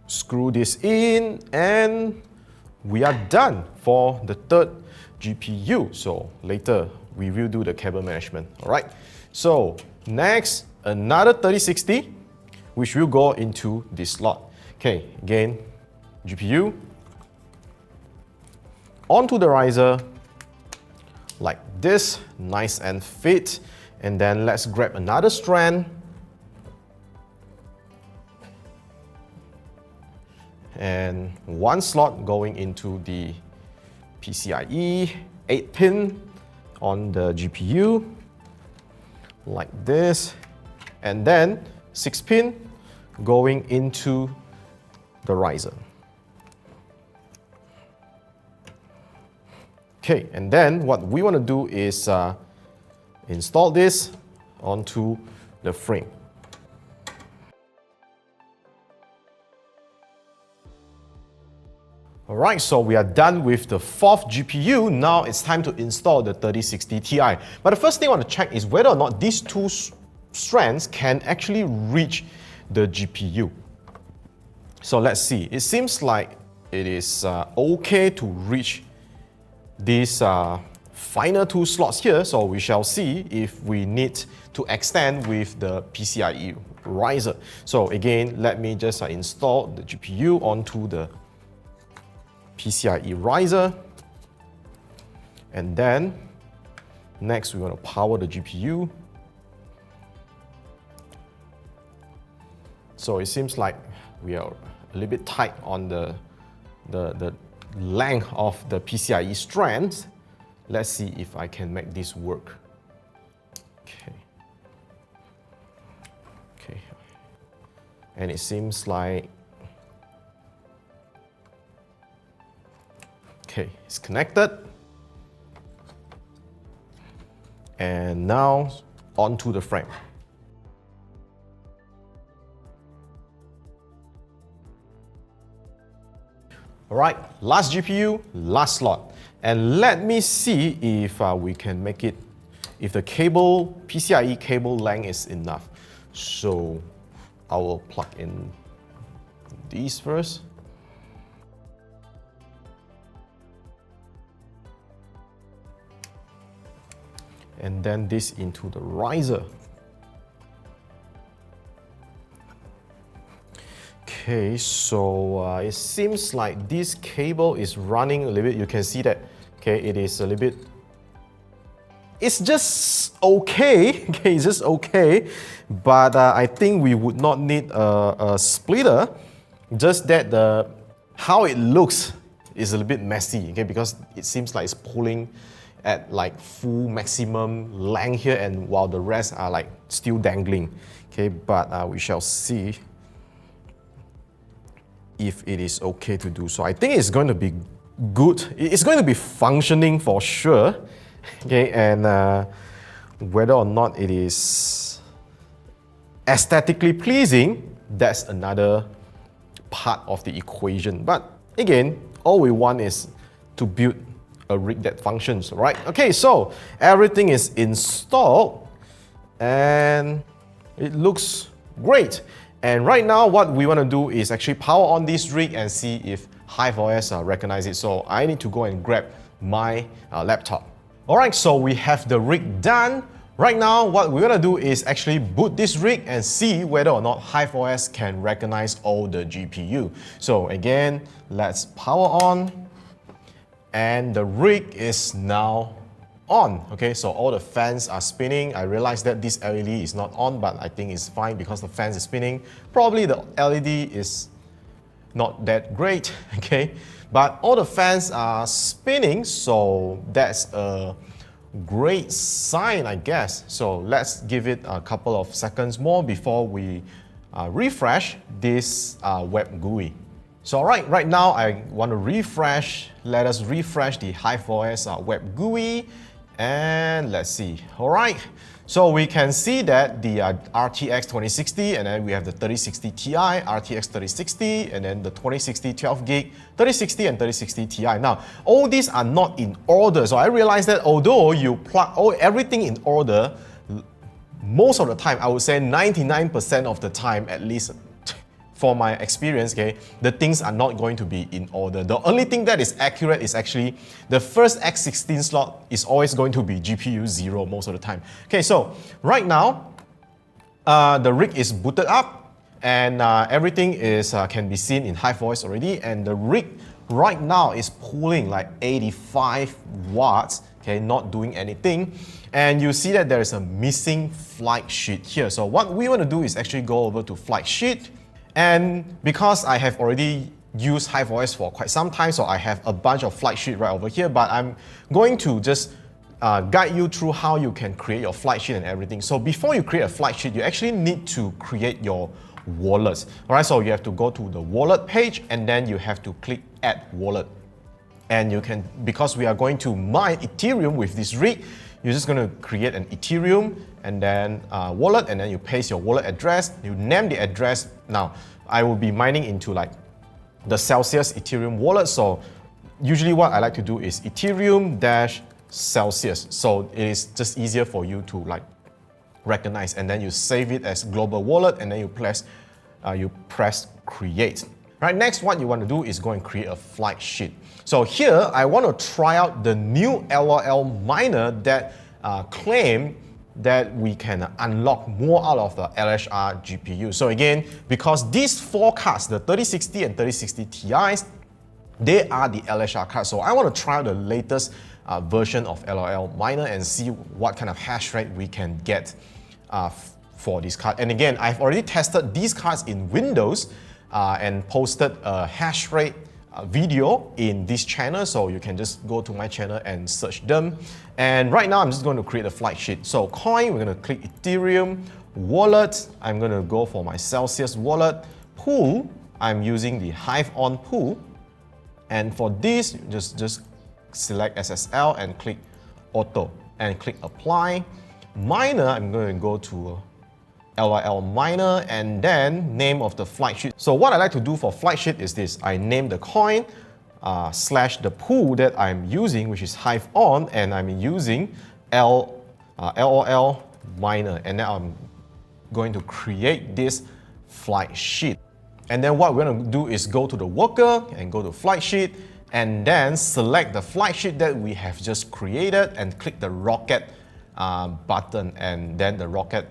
Screw this in, and we are done for the third GPU. So later, we will do the cable management, all right? So next, another 3060, which will go into this slot. Okay, again, GPU, onto the riser, like this, nice and fit. And then let's grab another strand and one slot going into the PCIe 8-pin on the GPU, like this, and then 6-pin going into the riser. Okay, and then what we want to do is install this onto the frame. Alright, so we are done with the fourth GPU. Now it's time to install the 3060 Ti. But the first thing I want to check is whether or not these two strands can actually reach the GPU. So let's see. It seems like it is okay to reach these final two slots here, so we shall see if we need to extend with the PCIe riser. So again, let me just install the GPU onto the PCIe riser, and then next we want to power the GPU. So it seems like we are a little bit tight on the length of the PCIe strands. Let's see if I can make this work. Okay. And it seems like Okay, it's connected. And now onto the frame. All right, last GPU, last slot. And let me see if we can make it, if the cable, PCIe cable length is enough. So I will plug in these first. And then this into the riser. Okay, so it seems like this cable is running a little bit. You can see that, okay, it is a little bit, it's just okay, okay, it's just okay. But I think we would not need a splitter, just that how it looks is a little bit messy, okay, because it seems like it's pulling at like full maximum length here, and while the rest are like still dangling, okay, but we shall see if it is okay to do so. I think it's going to be good. It's going to be functioning for sure, okay, and whether or not it is aesthetically pleasing, that's another part of the equation. But again, all we want is to build a rig that functions, right? Okay, so everything is installed and it looks great. And right now what we want to do is actually power on this rig and see if HiveOS recognize it. So I need to go and grab my laptop. All right, so we have the rig done. Right now what we're gonna do is actually boot this rig and see whether or not HiveOS can recognize all the GPU. So again, let's power on. And the rig is now on. Okay, so all the fans are spinning. I realized that this LED is not on, but I think it's fine because the fans is spinning. Probably the LED is not that great, okay? But all the fans are spinning, so that's a great sign, I guess. So let's give it a couple of seconds more before we refresh this web GUI. So right now I want to refresh. Let us refresh the HiveOS web GUI, and let's see. All right, so we can see that the RTX 2060, and then we have the 3060 Ti, RTX 3060, and then the 2060 12 gig, 3060 and 3060 Ti. Now, all these are not in order. So I realized that although you plug everything in order, most of the time, I would say 99% of the time at least, for my experience, okay, the things are not going to be in order. The only thing that is accurate is actually the first X16 slot is always going to be GPU 0 most of the time. Okay, so right now, the rig is booted up and everything is can be seen in HiveOS already, and the rig right now is pulling like 85 watts, okay, not doing anything. And you see that there is a missing flight sheet here. So what we want to do is actually go over to flight sheet. And because I have already used HiveOS for quite some time, so I have a bunch of flight sheet right over here, but I'm going to just guide you through how you can create your flight sheet and everything. So before you create a flight sheet, you actually need to create your wallets. All right, so you have to go to the wallet page and then you have to click add wallet. And you can, because we are going to mine Ethereum with this rig, you're just going to create an Ethereum and then wallet, and then you paste your wallet address, you name the address. Now, I will be mining into like the Celsius Ethereum wallet. So usually what I like to do is Ethereum-Celsius. So it is just easier for you to like recognize, and then you save it as global wallet, and then you press create. Right, next what you want to do is go and create a flight sheet. So here I want to try out the new LOL miner that claim that we can unlock more out of the LHR GPU. So again, because these four cards, the 3060 and 3060 Ti's, they are the LHR cards. So I want to try out the latest version of LOL miner and see what kind of hash rate we can get for this card. And again, I've already tested these cards in Windows and posted a hash rate video in this channel, so you can just go to my channel and search them. And right now I'm just going to create a flight sheet. So coin, we're going to click Ethereum, wallet, I'm going to go for my Celsius wallet, pool, I'm using the Hive on pool, And for this, just select SSL and click Auto and click Apply. Minor, I'm going to go to LYL minor and then name of the flight sheet. So what I like to do for flight sheet is this. I name the coin slash the pool that I'm using, which is Hive on, and I'm using LOL minor. And now I'm going to create this flight sheet. And then what we're going to do is go to the worker and go to flight sheet and then select the flight sheet that we have just created and click the rocket button, and then the rocket,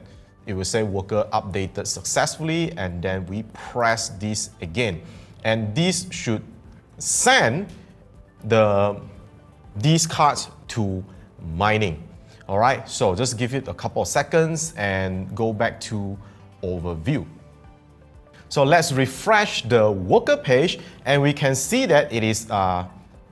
it will say worker updated successfully, and then we press this again. And this should send these cards to mining. All right, so just give it a couple of seconds and go back to overview. So let's refresh the worker page and we can see that it is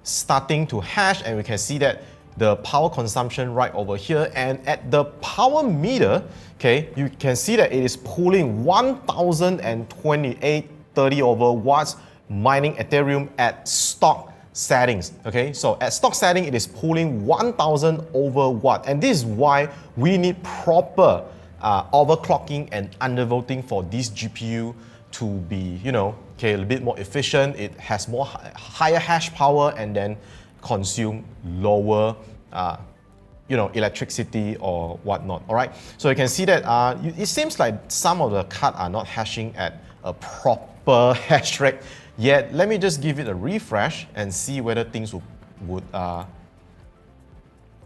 starting to hash, and we can see that the power consumption right over here, and at the power meter, okay, you can see that it is pulling 1028.30 over watts mining Ethereum at stock settings. Okay, so at stock setting, it is pulling 1000 over watt, and this is why we need proper overclocking and undervolting for this GPU to be, a little bit more efficient. It has higher hash power and then consume lower, electricity or whatnot. All right. So you can see that it seems like some of the cards are not hashing at a proper hash rate yet. Let me just give it a refresh and see whether things would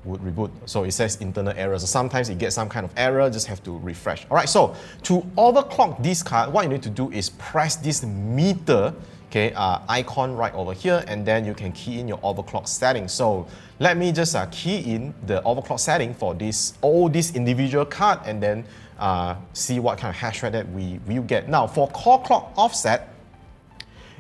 reboot. So it says internal error. So sometimes it gets some kind of error, just have to refresh. All right, so to overclock this card, what you need to do is press this meter, okay, icon right over here, and then you can key in your overclock settings. So let me just key in the overclock setting for all these individual card, and then see what kind of hash rate that we will get. Now for core clock offset,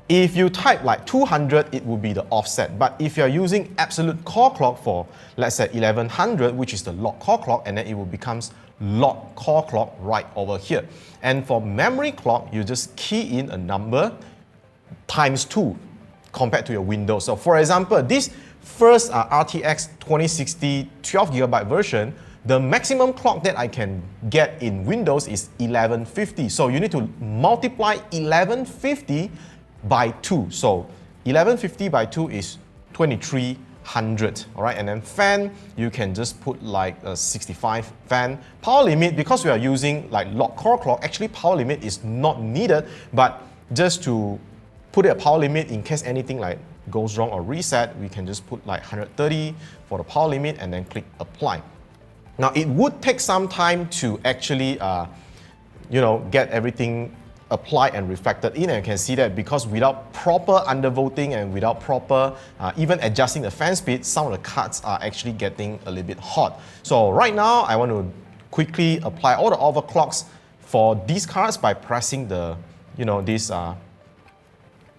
if you type like 200, it will be the offset. But if you're using absolute core clock for, let's say 1100, which is the log core clock, and then it will becomes log core clock right over here. And for memory clock, you just key in a number times 2 compared to your Windows. So for example, this first RTX 2060 12GB version, the maximum clock that I can get in Windows is 1150. So you need to multiply 1150 by 2. So 1150 by 2 is 2300. All right, and then fan, you can just put like a 65 fan. Power limit, because we are using like log core clock, actually power limit is not needed, but just to put a power limit in case anything like goes wrong or reset, we can just put like 130 for the power limit and then click apply. Now it would take some time to actually get everything applied and reflected in, and you can see that because without proper undervolting and without proper even adjusting the fan speed, some of the cards are actually getting a little bit hot. So right now I want to quickly apply all the overclocks for these cards by pressing the this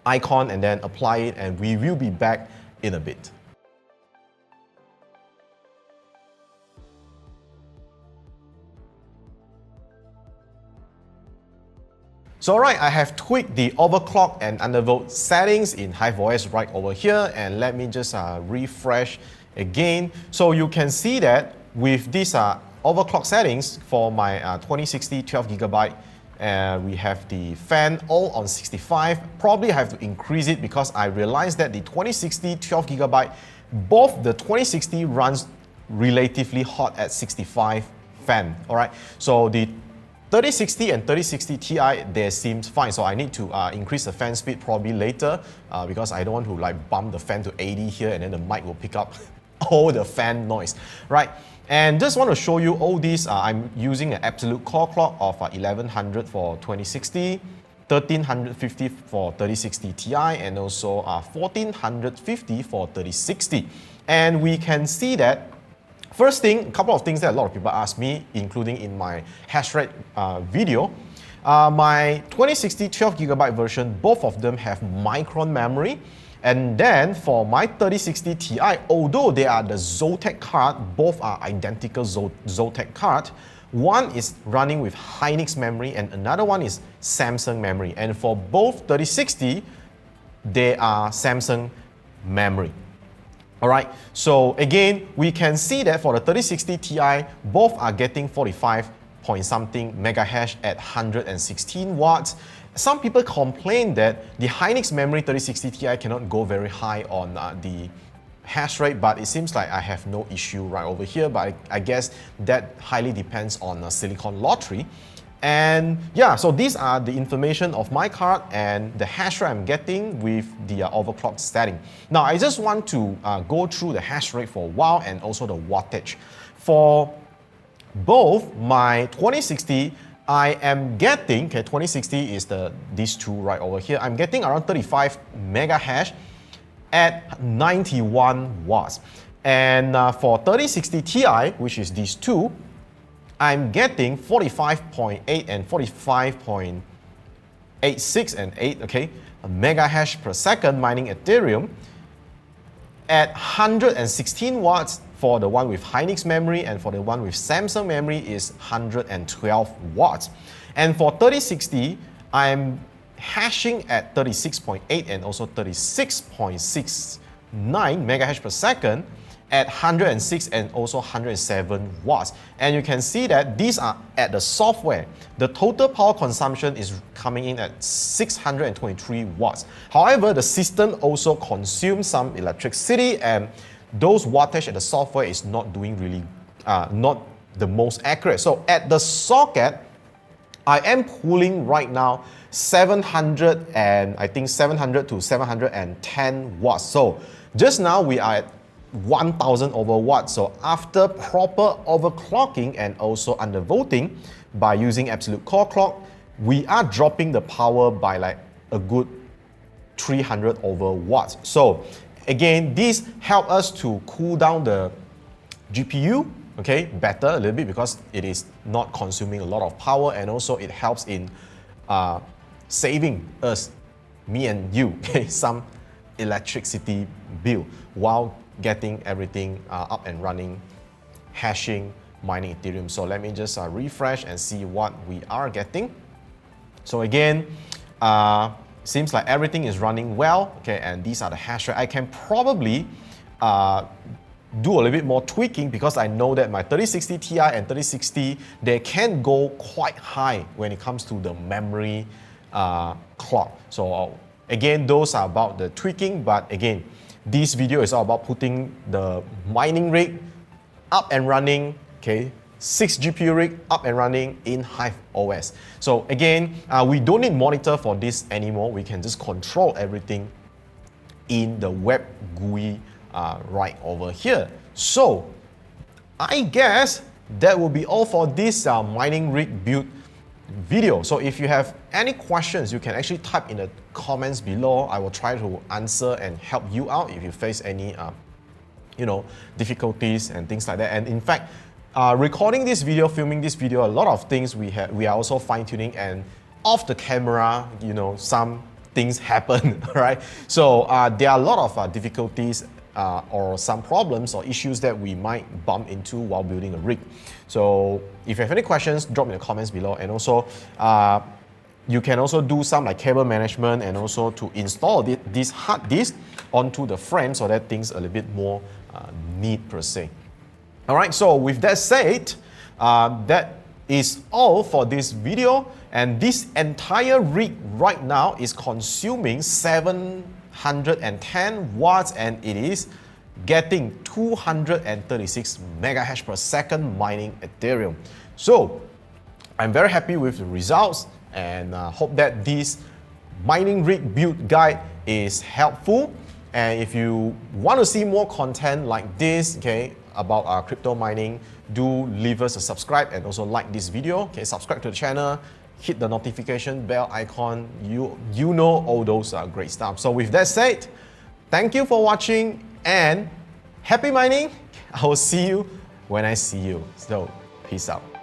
icon and then apply it, and we will be back in a bit. So alright, I have tweaked the overclock and undervolt settings in HiveOS right over here, and let me just refresh again. So you can see that with these overclock settings for my 2060 12GB, we have the fan all on 65. Probably have to increase it because I realized that the 2060 12GB, both the 2060 runs relatively hot at 65 fan. Alright, so the 3060 and 3060 Ti, they seems fine. So I need to increase the fan speed probably later because I don't want to like bump the fan to 80 here and then the mic will pick up all the fan noise, right? And just want to show you all these. I'm using an absolute core clock of 1100 for 2060, 1350 for 3060 Ti, and also 1450 for 3060. And we can see that first thing, a couple of things that a lot of people ask me, including in my hash rate video. My 2060 12GB version, both of them have micron memory. And then for my 3060 Ti, although they are the Zotac card, both are identical Zotac card. One is running with Hynix memory and another one is Samsung memory. And for both 3060, they are Samsung memory. All right, so again, we can see that for the 3060 Ti, both are getting 45 point something megahash at 116 watts. Some people complain that the Hynix memory 3060 Ti cannot go very high on the hash rate, but it seems like I have no issue right over here, but I guess that highly depends on Silicon Lottery. And yeah, so these are the information of my card and the hash rate I'm getting with the overclock setting. Now, I just want to go through the hash rate for a while and also the wattage. For both my 2060, I am getting, okay, 2060 is these two right over here. I'm getting around 35 mega hash at 91 watts. And for 3060 Ti, which is these two, I'm getting 45.8 and 45.86 and 8, okay, mega hash per second mining Ethereum at 116 watts for the one with Hynix memory, and for the one with Samsung memory is 112 watts. And for 3060, I'm hashing at 36.8 and also 36.69 mega hash per second at 106 and also 107 watts. And you can see that these are at the software. The total power consumption is coming in at 623 watts. However, the system also consumes some electricity, and those wattage at the software is not doing really, not the most accurate. So at the socket, I am pulling right now 700 and I think 700 to 710 watts. So just now we are at 1000 over watts. So after proper overclocking and also undervolting by using absolute core clock, we are dropping the power by like a good 300 over watts. So again, this help us to cool down the GPU, okay, better a little bit because it is not consuming a lot of power, and also it helps in saving us, me and you, okay, some electricity bill while getting everything up and running, hashing, mining Ethereum. So let me just refresh and see what we are getting. So again, seems like everything is running well, okay, and these are the hash rate. I can probably do a little bit more tweaking because I know that my 3060 Ti and 3060, they can go quite high when it comes to the memory clock. So again, those are about the tweaking, but again, this video is all about putting the mining rig up and running, okay, 6 GPU rig up and running in HiveOS. So again, we don't need monitor for this anymore. We can just control everything in the web GUI right over here. So I guess that will be all for this mining rig build video. So if you have any questions, you can actually type in the comments below. I will try to answer and help you out if you face any difficulties and things like that. And in fact, recording this video, filming this video, a lot of things we are also fine-tuning, and off the camera, some things happen, right? So there are a lot of difficulties or some problems or issues that we might bump into while building a rig. So if you have any questions, drop in the comments below. And also, you can also do some like cable management and also to install this hard disk onto the frame so that things a little bit more neat per se. All right, so with that said, that is all for this video. And this entire rig right now is consuming 710 watts, and it is getting 236 megahash per second mining Ethereum. So I'm very happy with the results, and hope that this mining rig build guide is helpful. And if you want to see more content like this, okay, about crypto mining, do leave us a subscribe and also like this video. Okay, subscribe to the channel, hit the notification bell icon. You know all those great stuff. So with that said, thank you for watching and happy mining. I will see you when I see you. So peace out.